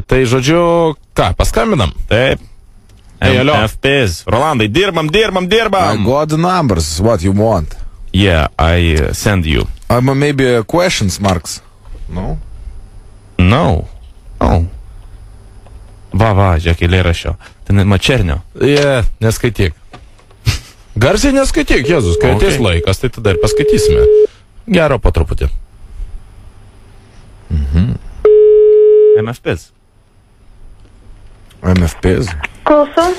Tai žodžiu, ką, paskambinam? Taip. MFPs. Rolandai, dirbam. I got the numbers, what you want? Yeah, I send you. Maybe questions marks. No? No. Oh. Va, žiūrėk, eilėraščio. Tai Mačernio. Neskaityk. Garsiai neskaityk, Jėzus, kai ateis laikas, tai tada ir paskaitysime. Gero po truputį. MFPs. MFPs? Klausom.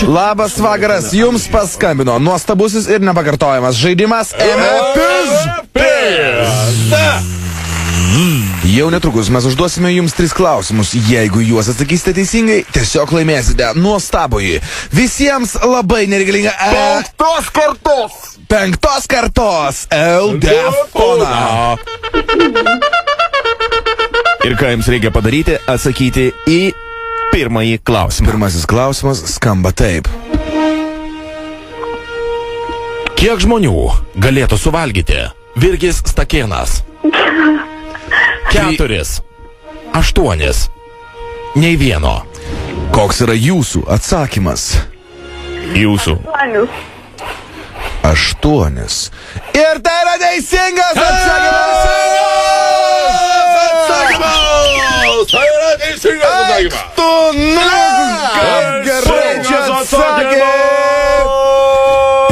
Labas vakaras, jums paskambino nuostabusis ir nepakartojamas žaidimas MFPs. Jau netrukus mes užduosime jums 3 klausimus. Jeigu juos atsakysite teisingai, tiesiog laimėsite nuostabųjį, visiems labai nereikalingą 5 kartos LD foną. Ir ką jums reikia padaryti, atsakyti į pirmąjį klausimą. Pirmasis klausimas skamba taip. Kiek žmonių galėtų suvalgyti Virgis Stakėnas? 4, 8, nei vieno. Koks yra jūsų atsakymas? Jūsų. 8. Ir tai yra teisingas atsakymas! Tai yra teisingas atsakymas! Kaip gerai čia atsakė!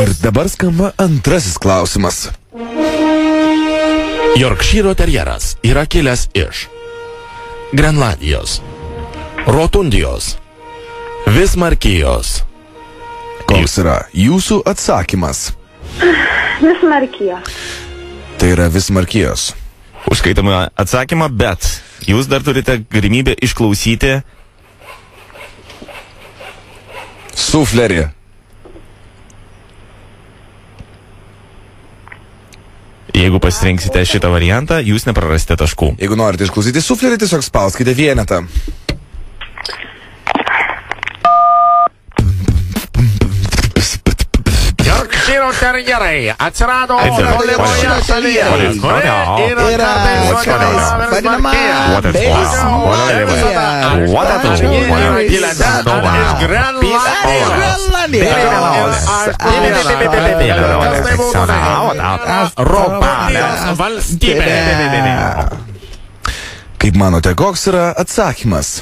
Ir dabar skamba antrasis klausimas. Yorkšyro terjeras yra kilęs iš Grenlandijos, Rotundijos, Vismarkijos. Koks yra jūsų atsakymas? Vismarkijos. Tai yra Vismarkijos. Užskaitome atsakymą, bet jūs dar turite galimybę išklausyti Suflerį. Jeigu pasirinksite šitą variantą, jūs neprarasite taškų. Jeigu norite išklausyti suflerį, tiesiog spauskite vienetą. Yorkšyro terjerai atsirado tolimoje šalyje. Yra Kaip manote, koks yra atsakymas?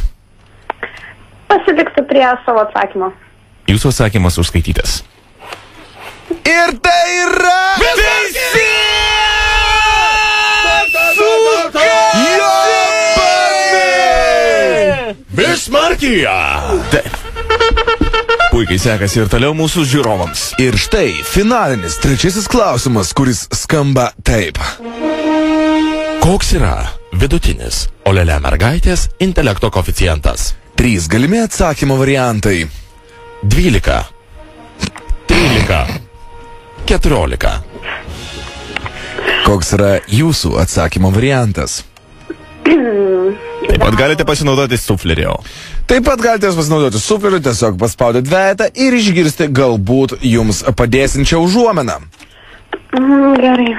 Pasiliksiu prie savo atsakymo. Jūsų atsakymas užskaitytas. Ir tai yra Vismarkija! Puikiai sekasi ir toliau mūsų žiūrovams. Ir štai finalinis trečiasis klausimas, kuris skamba taip. Koks yra vidutinis Olele mergaitės intelekto koeficientas? 3 galimi atsakymo variantai. 12, 13, 14. Koks yra jūsų atsakymo variantas? Taip pat galite pasinaudoti suflerio. Taip pat galite pasinaudoti sufleriu, tiesiog paspaudę dvejetą ir išgirsti galbūt jums padėsinčią užuomeną. Gerai.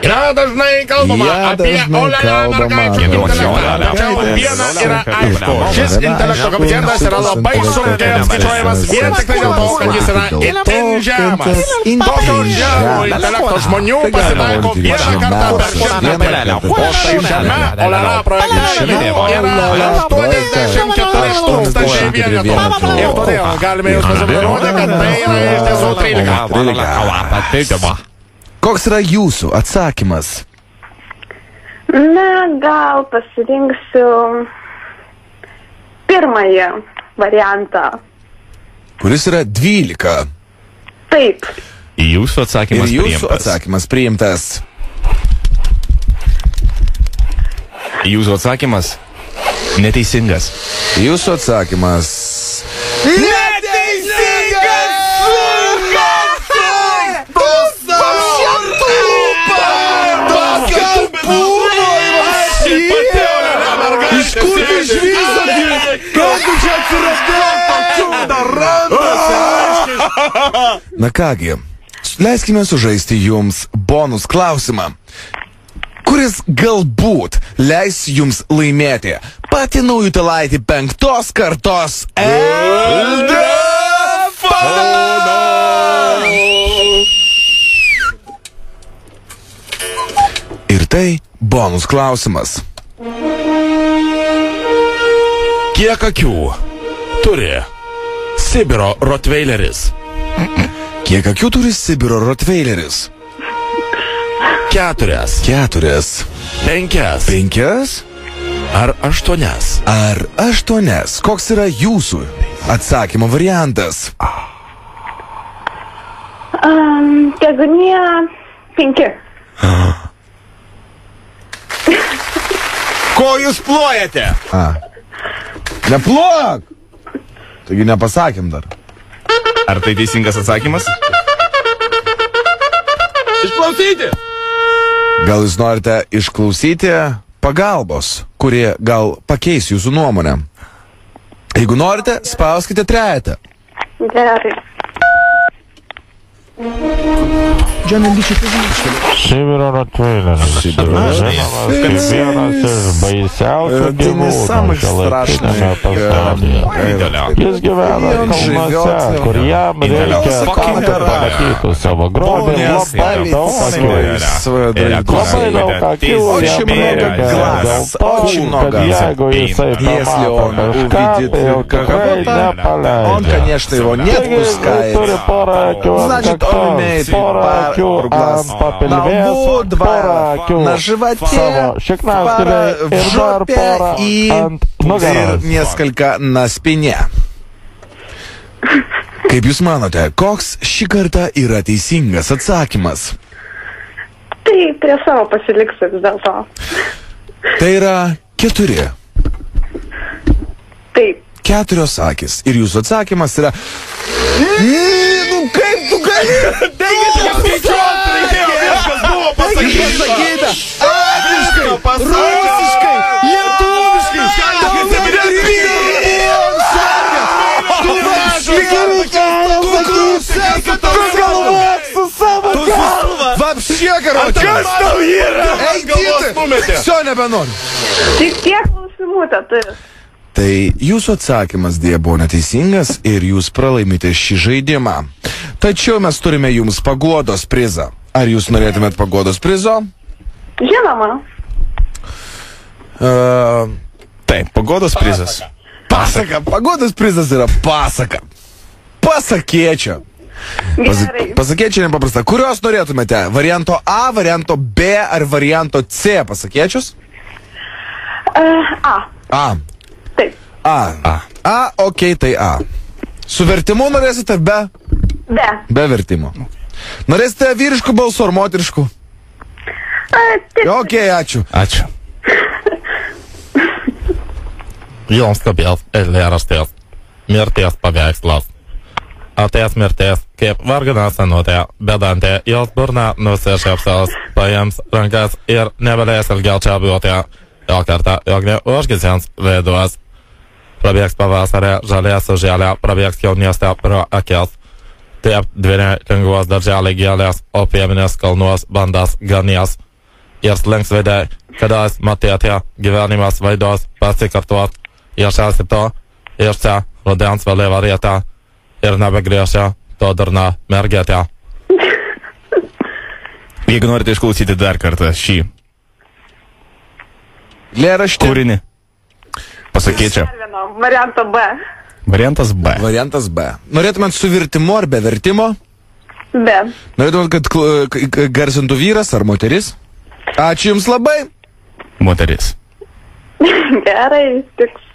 Yra dažnai kalbama apie Olelę mergaitę. Tačiau viena yra aišku. Šis intelekto koeficientas yra labai sunkiai apskaičiuojamas vien tik tai dėl to, kad jis yra itin žemas. Tokio žemo intelekto žmonių pasitaiko vieną kartą per 100 metų. O štai šiame Olelę projekte yra 84 tūkstančiai vienetų. Ir todėl galime jūs pasivaizduoti, kad tai yra iš tiesų 13. Koks yra jūsų atsakymas? Na, gal pasirinksiu pirmąjį variantą. Kuris yra 12. Taip. Jūsų atsakymas ir jūsų priimtas. atsakymas priimtas. Jūsų atsakymas neteisingas. Jūsų atsakymas Iš kur išvyzdoti? Kad tu čia atsiradai? Na kągi, leiskime sužaisti jums bonus klausimą, kuris galbūt leis jums laimėti patį naujutėlaitį 5 kartos LDFoną. Ir tai bonus klausimas. Kiek akių turi Sibiro rotveileris? Kiek akių turi Sibiro rotveileris? 4. 4. 5. 5. Ar 8? Ar 8? Koks yra jūsų atsakymo variantas? Tegunie 5. Ko jūs plojate? Neplok! Taigi nepasakėm dar. Ar tai teisingas atsakymas? Išklausyti! Gal jūs norite išklausyti pagalbos, kurie gal pakeis jūsų nuomonę? Jeigu norite, spauskite 3. Gerai. Sibiro rotveileris. Žinomas kaip vienas iš baisiausių gyvūnų šiuolaikiniame pasaulyje. Jis gyvena kalnuose, kur jam reikia tam, kad pamatytų savo grobį, labai daug akių. Labai daug akių jam reikia dėl to, kad jeigu jisai pamato kažką, tai jau tikrai nepaleidžia. Taigi jis turi porą akių ant kaktos, porą akių ant papilvės, porą akių savo šiknaustuvėj ir dar porą ant nugaros. Ir nесколько на спине. Kaip jūs manote, koks šį kartą yra teisingas atsakymas? Tai prie savo pasiliksiu vis dėlto. Tai yra 4. Taip. 4 akys. Ir jūsų atsakymas yra... Nu kaip tu gali? Viskas buvo pasakyta. Angliškai, rusiškai, lietuviškai. Вообще, короче. Kas tau yra? Eikite. Все, nebenoriu. Tik tiek klausimų turi. Tai jūsų atsakymas dėja buvo neteisingas ir jūs pralaimite šį žaidimą. Tačiau mes turime jums paguodos prizą. Ar jūs norėtumėt paguodos prizo? Žinoma. Taip, paguodos prizas. Pasaka. Paguodos prizas yra pasaka. Pasakėčio. Gerai. Pasakėčio nepaprasta. Kurios norėtumėte? Varianto A, varianto B ar varianto C pasakėčius? A. A. Taip. A, okei, tai A. Su vertimu norėsite be? Be. Be vertimo. Norėsite vyriškų balsų ar moteriškų? Okei, ačiū. Ačiū. Jums kabės eilėraštis mirties paveikslas. Atėjęs mirties, kaip vargana senutė, bedantė, jos burna nusišypsos, paims rankas ir negalės ilgiau čia būti. Jo kartą, jog neužgesins veiduos. Prabėgs pavasarė, žalės sužėlė, prabėgs jaunystė pro akis. Taip dvini lengvos darželį gėlės, o pieminės kalnuos bandas ganės. Ir slinks veidai, kadais matėte gyvenimas vaidos pasikartuot. Ir šiasi to, ir čia rudens vėlyva rieta. Ir nebegrėžia to darna mergetė. Jeigu norite išklausyti dar kartą šį Lėraštį. kūrinį, pasakėčia. Varianto B. Variantas B. Variantas B. Norėtumėt su vertimu ar be vertimo? Be. Norėtumėt, kad garsintų vyras ar moteris? Ačiū jums labai. Moteris. Gerai, tiks.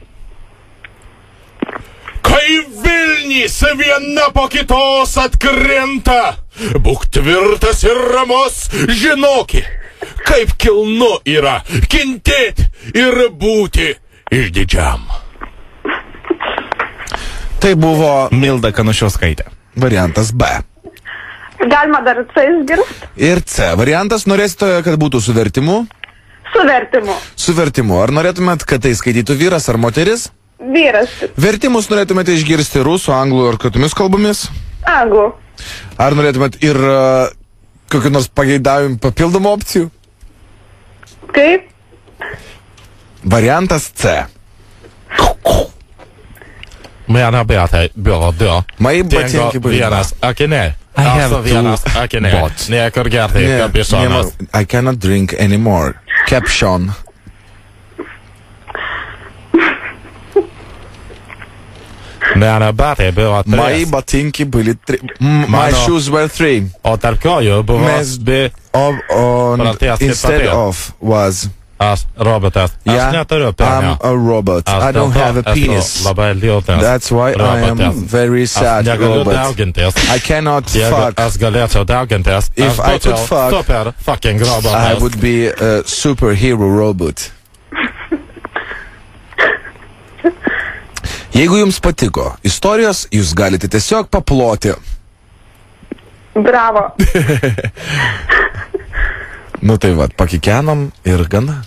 Kai Vilnys viena po kitos atkrinta, būk tvirtas ir ramus, žinoki, kaip kilnu yra kentėti ir būti išdidžiam. Tai buvo Milda Kanušiauskaitė. variantas B. Galima dar C išgirsti? Ir C variantas. Norėsite, kad būtų su vertimu? Su vertimu. Su vertimu. Ar norėtumėt, kad tai skaitytų vyras ar moteris? Vyras. Vertimus norėtumėte išgirsti rusų, anglų ar kitomis kalbomis? Anglų. Ar norėtumėt ir kokių nors pageidavimų papildomų opcijų? Kaip? Variantas C. Meidän bylo dö. Mai batinki buvo. Vienas akiniai. I have vienas two akiniai. bots. Niekur gertai, kapišonas. I cannot drink anymore. Caption. Meidän batai buvo Mai trys. batinki были 3. My shoes were 3. O tarp kojų buvo Mes- dvi. Pratęskit Instead patį. of was. Aš robotas. Yeah, Aš neturiu I'm penio. a robot. I don't have a penis. Labai liūtas. That's why I am very sad Aš negaliu robot. daugintis. I cannot Jeigu fuck. aš galėčiau daugintis, If aš I could būčiau fuck, super fucking robotas. I would be a superhero robot. Jeigu jums patiko istorijos, jūs galite tiesiog paploti. Bravo. Nu tai va, pakikenom ir gana.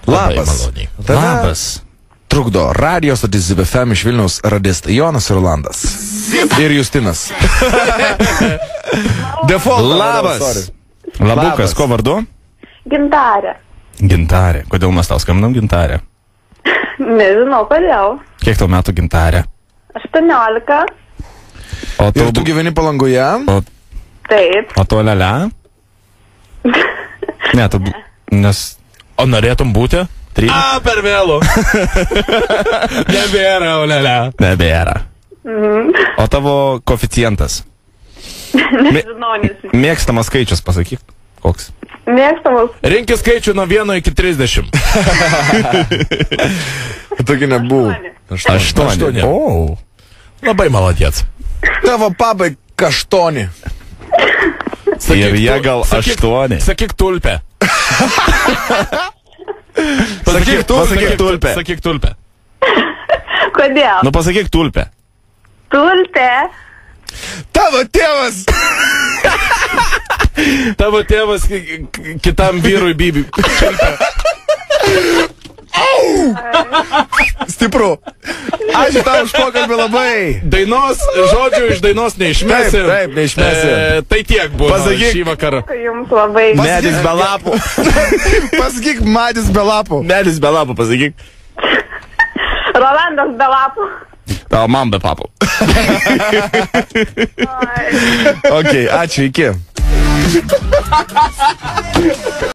Labai Labas. maloniai. Tave Labas. Trukdo radijos stotis ZBFM iš Vilniaus radista Jonas ir Rolandas. Ir Justinas. Default. Labas. Sorry. Labukas, Labas. ko vardu? Gintarė. Gintarė. Kodėl mes tau skambinam Gintarė? Nežinau, kodėl. Kiek tau metų Gintarė? 18. O Ir tu gyveni Palangoje? Taip. O tu lele? Ne, tu... Nes... O norėtum būti? 3? Per vėlų. Nebėra, olele. Nebėra. O tavo koeficientas? Nežinau, nesu. Mėgstamas skaičius, pasakyk. Koks? Mėgstamas. Rinkis skaičių nuo 1 iki 30. Tokia nebuvo. 8. O. Labai maladiec. Tavo pabai kaštoni. Ir jie gal 8. Sakyk tulpę. Pasakyk tulpę. Sakyk tulpę. Kodėl? Nu pasakyk tulpę. Tulpė. Tavo tėvas. Tavo tėvas kitam vyrui bibi. Stipru. Ačiū tau už pokalbį labai. Dainos, žodžių iš dainos neišmesim. Taip, neišmesim. Tai tiek buvo Pasakyk. šį vakarą. Jums labai. Medis be lapų. Pasakyk, medis be lapų. Medis be lapų, pasakyk. Rolandas be lapų. O man be papų. Ok, ačiū, iki.